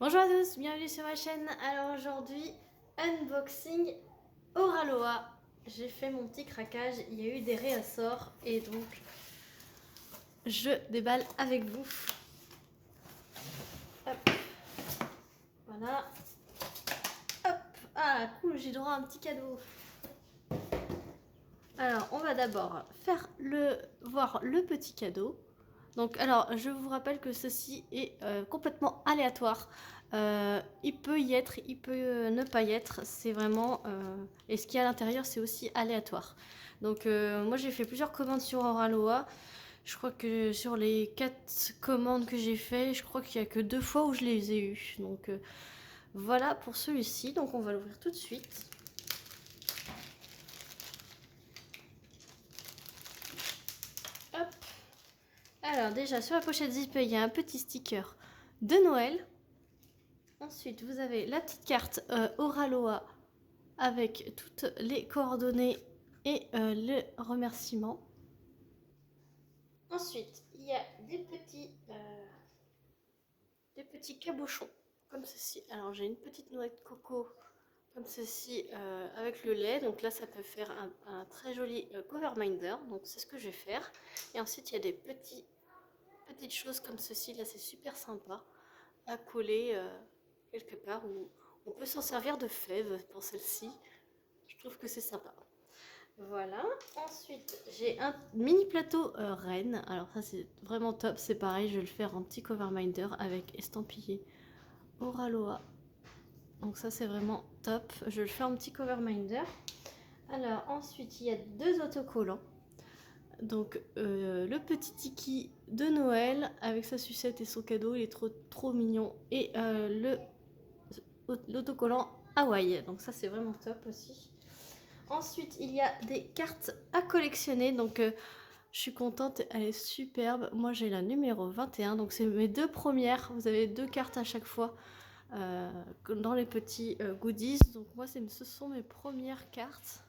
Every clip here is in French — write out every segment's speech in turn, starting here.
Bonjour à tous, bienvenue sur ma chaîne. Alors aujourd'hui, unboxing Oraloa. J'ai fait mon petit craquage, il y a eu des réassorts et donc je déballe avec vous. Hop, voilà. Hop, ah cool, j'ai droit à un petit cadeau. Alors on va d'abord voir le petit cadeau. Donc alors je vous rappelle que ceci est complètement aléatoire. Il peut y être, il peut ne pas y être, c'est vraiment... et ce qu'il y a à l'intérieur c'est aussi aléatoire. Donc moi j'ai fait plusieurs commandes sur Oraloa. Je crois que sur les 4 commandes que j'ai fait, je crois qu'il n'y a que 2 fois où je les ai eues. Donc voilà pour celui-ci, donc on va l'ouvrir tout de suite. Hop. Alors déjà sur la pochette zip, il y a un petit sticker de Noël. Ensuite, vous avez la petite carte Oraloa avec toutes les coordonnées et le remerciement. Ensuite, il y a des petits cabochons comme ceci. Alors, j'ai une petite noix de coco comme ceci avec le lait. Donc là, ça peut faire un très joli cover minder. Donc, c'est ce que je vais faire. Et ensuite, il y a des petites choses comme ceci. Là, c'est super sympa à coller quelque part où on peut s'en servir de fève pour celle-ci. Je trouve que c'est sympa. Voilà. Ensuite, j'ai un mini plateau reine. Alors ça, c'est vraiment top. C'est pareil, je vais le faire en petit cover minder avec estampillé Oraloa. Donc ça, c'est vraiment top. Je le fais en petit cover minder. Alors ensuite, il y a 2 autocollants. Donc le petit Tiki de Noël avec sa sucette et son cadeau, il est trop mignon. Et l'autocollant Hawaï. Donc ça, c'est vraiment top aussi. Ensuite, il y a des cartes à collectionner. Donc, je suis contente, elle est superbe. Moi, j'ai la numéro 21. Donc, c'est mes 2 premières. Vous avez 2 cartes à chaque fois dans les petits goodies. Donc, moi, ce sont mes premières cartes.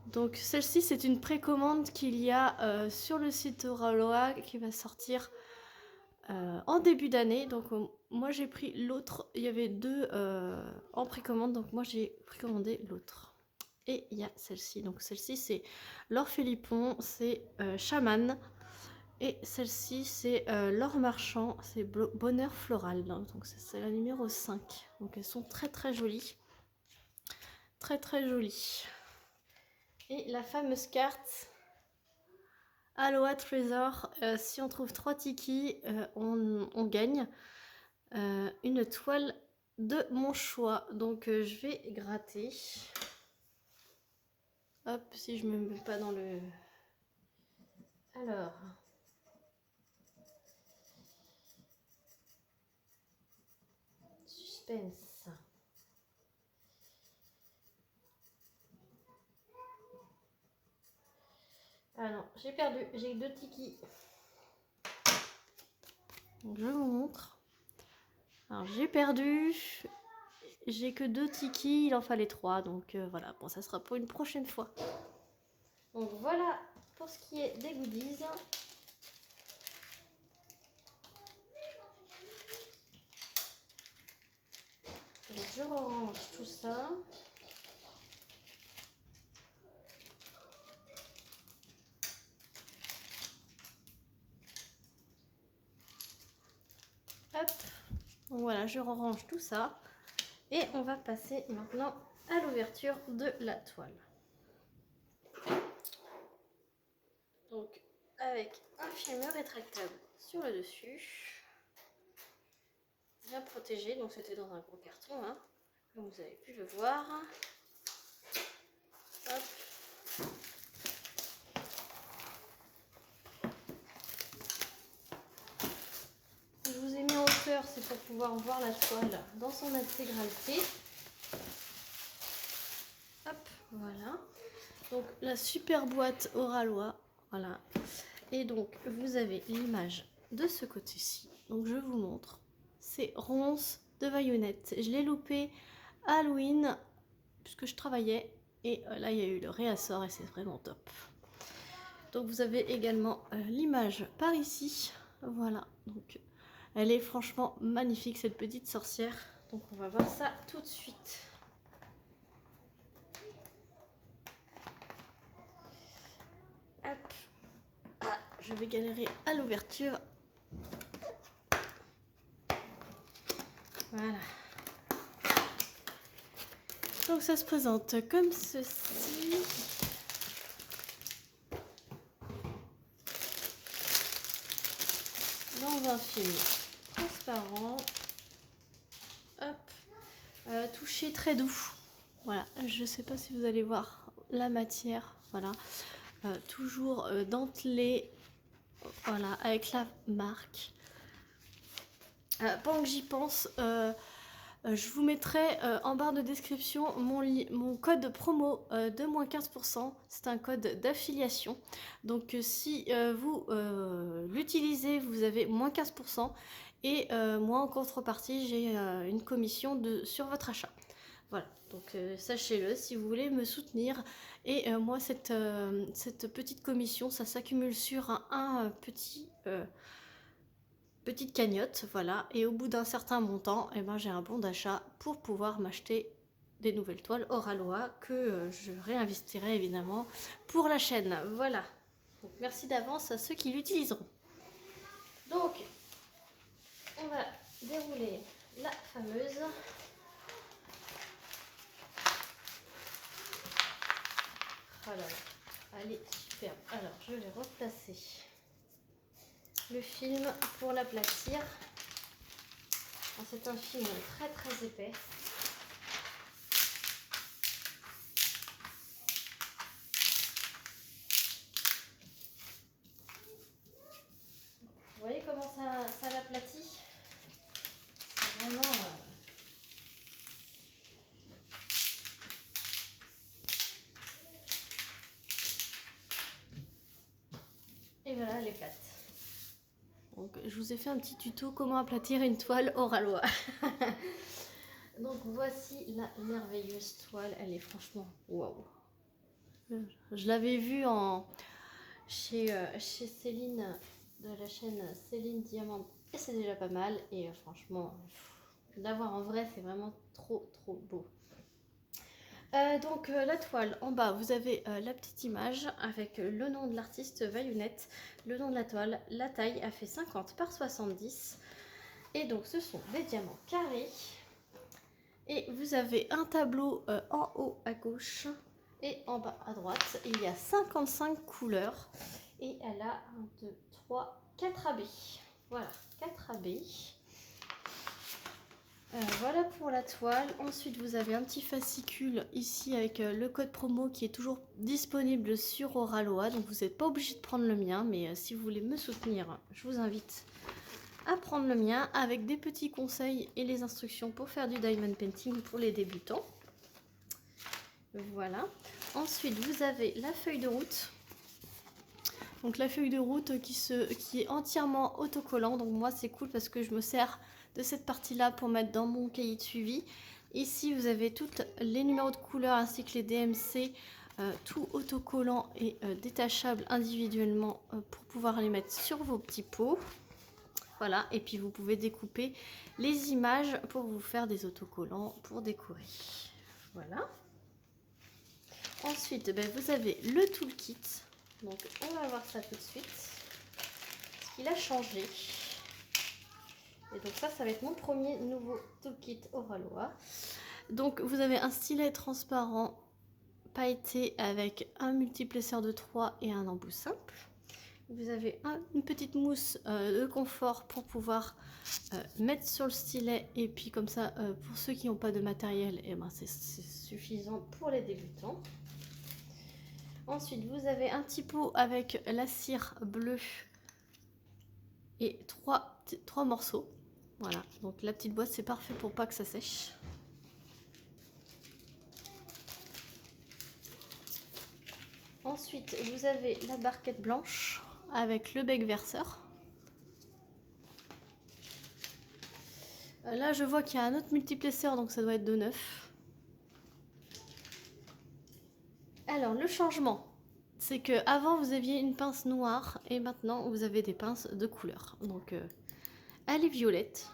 Donc, celle-ci, c'est une précommande qu'il y a sur le site Oraloa qui va sortir en début d'année. Donc, moi, j'ai pris l'autre. Il y avait 2 en précommande. Donc, moi, j'ai précommandé l'autre. Et il y a celle-ci. Donc celle-ci c'est Laure Philippon, c'est Chaman. Et celle-ci c'est Laure Marchand, c'est Bonheur Floral. Donc c'est la numéro 5. Donc elles sont très jolies. Très jolies. Et la fameuse carte Aloha Treasure. Si on trouve 3 tikis, on gagne une toile de mon choix. Donc je vais gratter. Hop, si je me mets pas dans le... Alors... Suspense. Ah non, j'ai perdu. J'ai 2 tikis. Donc je vous montre. Alors j'ai perdu. J'ai que 2 tikis. Il en fallait 3. Donc voilà. Bon, ça sera pour une prochaine fois. Donc voilà pour ce qui est des goodies. Donc je range tout ça. Hop. Donc voilà, je range tout ça. Et on va passer maintenant à l'ouverture de la toile. Donc avec un film rétractable sur le dessus. Bien protégé, donc c'était dans un gros carton, hein, comme vous avez pu le voir. Hop. Je vous ai mis en hauteur, c'est pour pouvoir voir la toile dans son intégralité. Hop, voilà. Donc la super boîte Oraloa, voilà. Et donc vous avez l'image de ce côté-ci. Donc je vous montre. C'est Ronce de Vaillonnette. Je l'ai loupé à Halloween puisque je travaillais. Et là il y a eu le réassort et c'est vraiment top. Donc vous avez également l'image par ici. Voilà. Donc Elle est franchement magnifique, cette petite sorcière. Donc on va voir ça tout de suite. Hop. Ah, je vais galérer à l'ouverture. Voilà. Donc ça se présente comme ceci. Dans un film transparent. Hop. Toucher très doux. Voilà, je ne sais pas si vous allez voir la matière. Voilà. Toujours dentelé. Voilà, avec la marque. Pendant que j'y pense, je vous mettrai en barre de description mon code promo de moins 15%. C'est un code d'affiliation. Donc si vous l'utilisez, vous avez moins 15%. Et moi en contrepartie, j'ai une commission sur votre achat. Voilà, donc sachez-le si vous voulez me soutenir. Et moi, cette petite commission, ça s'accumule sur un petite cagnotte, voilà, et au bout d'un certain montant, eh ben, j'ai un bon d'achat pour pouvoir m'acheter des nouvelles toiles Oralois que je réinvestirai évidemment pour la chaîne. Voilà, donc merci d'avance à ceux qui l'utiliseront. Donc, on va dérouler la fameuse. Voilà, elle est superbe. Alors, je vais replacer le film pour l'aplatir. C'est un film très très épais. Vous voyez comment ça l'aplatit? C'est vraiment... Et voilà les plates. Donc je vous ai fait un petit tuto comment aplatir une toile Oralois. Donc voici la merveilleuse toile. Elle est franchement waouh. Je l'avais vue chez Céline de la chaîne Céline Diamant et c'est déjà pas mal. Et franchement, l'avoir en vrai, c'est vraiment trop trop beau. Donc la toile, en bas, vous avez la petite image avec le nom de l'artiste Vaillunette, le nom de la toile, la taille a fait 50 par 70. Et donc ce sont des diamants carrés. Et vous avez un tableau en haut à gauche et en bas à droite. Il y a 55 couleurs et elle a 1, 2, 3, 4 AB. Voilà, 4 AB. Voilà pour la toile. Ensuite, vous avez un petit fascicule ici avec le code promo qui est toujours disponible sur Oralois. Donc, vous n'êtes pas obligé de prendre le mien, mais si vous voulez me soutenir, je vous invite à prendre le mien avec des petits conseils et les instructions pour faire du diamond painting pour les débutants. Voilà. Ensuite, vous avez la feuille de route. Donc, la feuille de route qui est entièrement autocollant. Donc, moi, c'est cool parce que je me sers de cette partie-là pour mettre dans mon cahier de suivi. Ici, vous avez tous les numéros de couleurs ainsi que les DMC, tout autocollant et détachable individuellement pour pouvoir les mettre sur vos petits pots. Voilà, et puis vous pouvez découper les images pour vous faire des autocollants pour décorer. Voilà. Ensuite, vous avez le toolkit. Donc, on va voir ça tout de suite. Parce qu'il a changé. Et donc ça va être mon premier nouveau toolkit Oralois. Donc vous avez un stylet transparent pailleté avec un multiplesseur de 3 et un embout simple. Vous avez une petite mousse de confort pour pouvoir mettre sur le stylet. Et puis comme ça, pour ceux qui n'ont pas de matériel, eh ben c'est suffisant pour les débutants. Ensuite, vous avez un petit pot avec la cire bleue et trois morceaux. Voilà, donc la petite boîte, c'est parfait pour pas que ça sèche. Ensuite, vous avez la barquette blanche avec le bec verseur. Là, je vois qu'il y a un autre multiplesseur, donc ça doit être de 9. Alors, le changement, c'est que avant vous aviez une pince noire et maintenant vous avez des pinces de couleur. Donc, Elle est violette.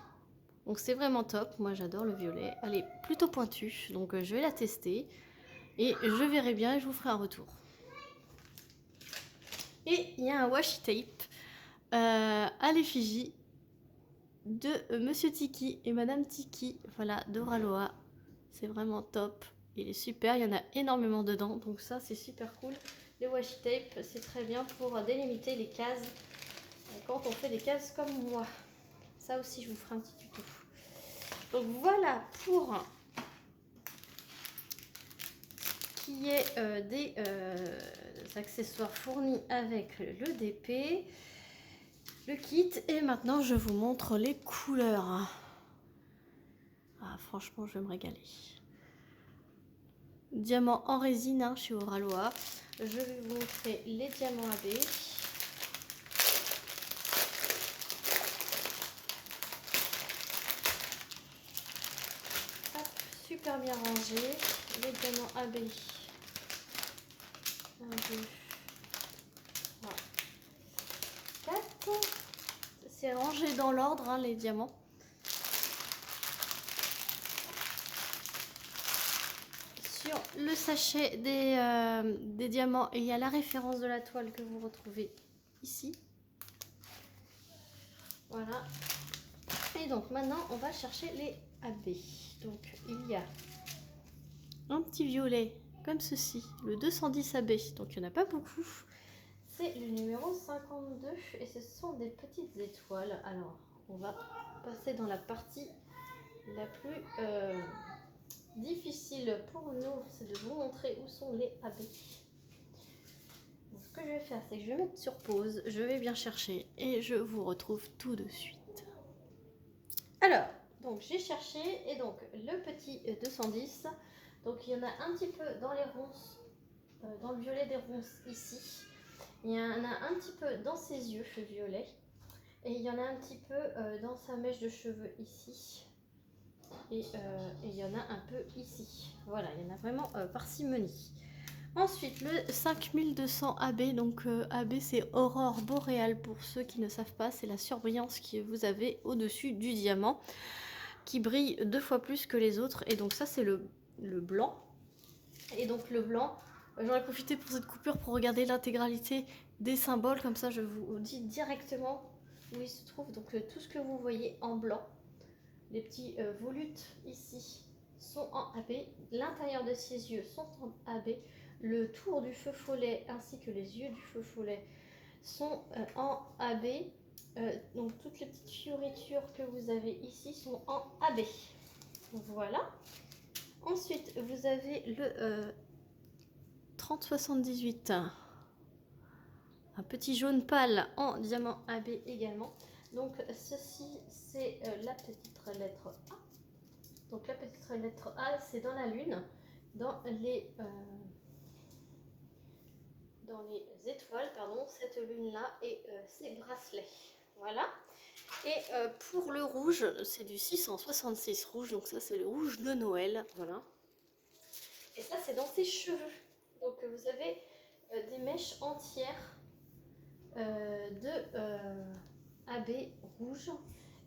Donc c'est vraiment top. Moi j'adore le violet. Elle est plutôt pointue. Donc je vais la tester. Et je verrai bien et je vous ferai un retour. Et il y a un washi tape à l'effigie de Monsieur Tiki et Madame Tiki. Voilà, d'Oraloa. C'est vraiment top. Il est super. Il y en a énormément dedans. Donc ça c'est super cool. Les washi tape, c'est très bien pour délimiter les cases quand on fait des cases comme moi. Ça aussi, je vous ferai un petit tuto. Donc voilà pour qui est des accessoires fournis avec le DP, le kit. Et maintenant, je vous montre les couleurs. Ah, franchement, je vais me régaler. Diamant en résine hein, chez Oraloa. Je vais vous montrer les diamants AB. Super bien rangé, les diamants AB. 1, 2, 3, 4. C'est rangé dans l'ordre, hein, les diamants. Sur le sachet des diamants, il y a la référence de la toile que vous retrouvez ici. Voilà. Et donc maintenant, on va chercher les AB. Donc il y a un petit violet comme ceci, le 210 AB. Donc il n'y en a pas beaucoup. C'est le numéro 52 et ce sont des petites étoiles. Alors, on va passer dans la partie la plus difficile pour nous, c'est de vous montrer où sont les AB. Donc, ce que je vais faire, c'est que je vais mettre sur pause, je vais bien chercher et je vous retrouve tout de suite. Alors, donc j'ai cherché et donc le petit 210, donc il y en a un petit peu dans les ronces, dans le violet des ronces ici. Il y en a un petit peu dans ses yeux, le violet. Et il y en a un petit peu dans sa mèche de cheveux ici. Et il y en a un peu ici. Voilà, il y en a vraiment parcimonie. Ensuite, le 5200 AB. Donc AB, c'est aurore boréale pour ceux qui ne savent pas. C'est la surbrillance que vous avez au-dessus du diamant qui brille 2 fois plus que les autres. Et donc ça, c'est le blanc. Et donc le blanc... J'en ai profité pour cette coupure pour regarder l'intégralité des symboles. Comme ça, je vous dis directement où il se trouve. Donc tout ce que vous voyez en blanc, les petits volutes ici, sont en AB. L'intérieur de ses yeux sont en AB. Le tour du feu follet ainsi que les yeux du feu follet sont en AB. Donc toutes les petites fioritures que vous avez ici sont en AB. Voilà. Ensuite, vous avez le... 3078, un petit jaune pâle en diamant AB également. Donc ceci c'est la petite lettre A. Donc la petite lettre A, c'est dans la lune, dans les étoiles, pardon, cette lune là et ces bracelets. Voilà. Et pour le rouge, c'est du 666 rouge, donc ça c'est le rouge de Noël. Voilà. Et ça c'est dans ses cheveux. Donc vous avez des mèches entières de AB rouge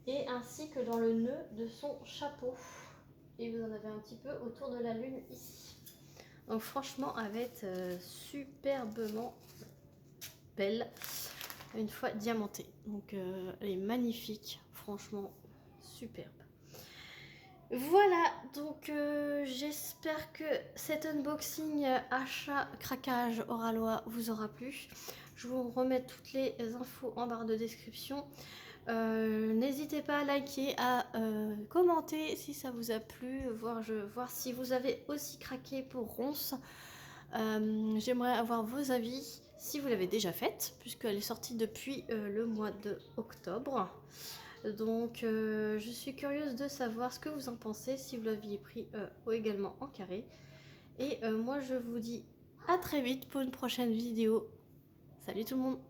et ainsi que dans le nœud de son chapeau. Et vous en avez un petit peu autour de la lune ici. Donc franchement, elle va être superbement belle une fois diamantée. Donc elle est magnifique, franchement superbe. Voilà, donc j'espère que cet unboxing achat craquage Oraloa vous aura plu. Je vous remets toutes les infos en barre de description. N'hésitez pas à liker, à commenter si ça vous a plu, voir si vous avez aussi craqué pour Ronce. J'aimerais avoir vos avis si vous l'avez déjà faite, puisqu'elle est sortie depuis le mois d'octobre. Donc je suis curieuse de savoir ce que vous en pensez, si vous l'aviez pris ou également en carré. Et moi je vous dis à très vite pour une prochaine vidéo. Salut tout le monde!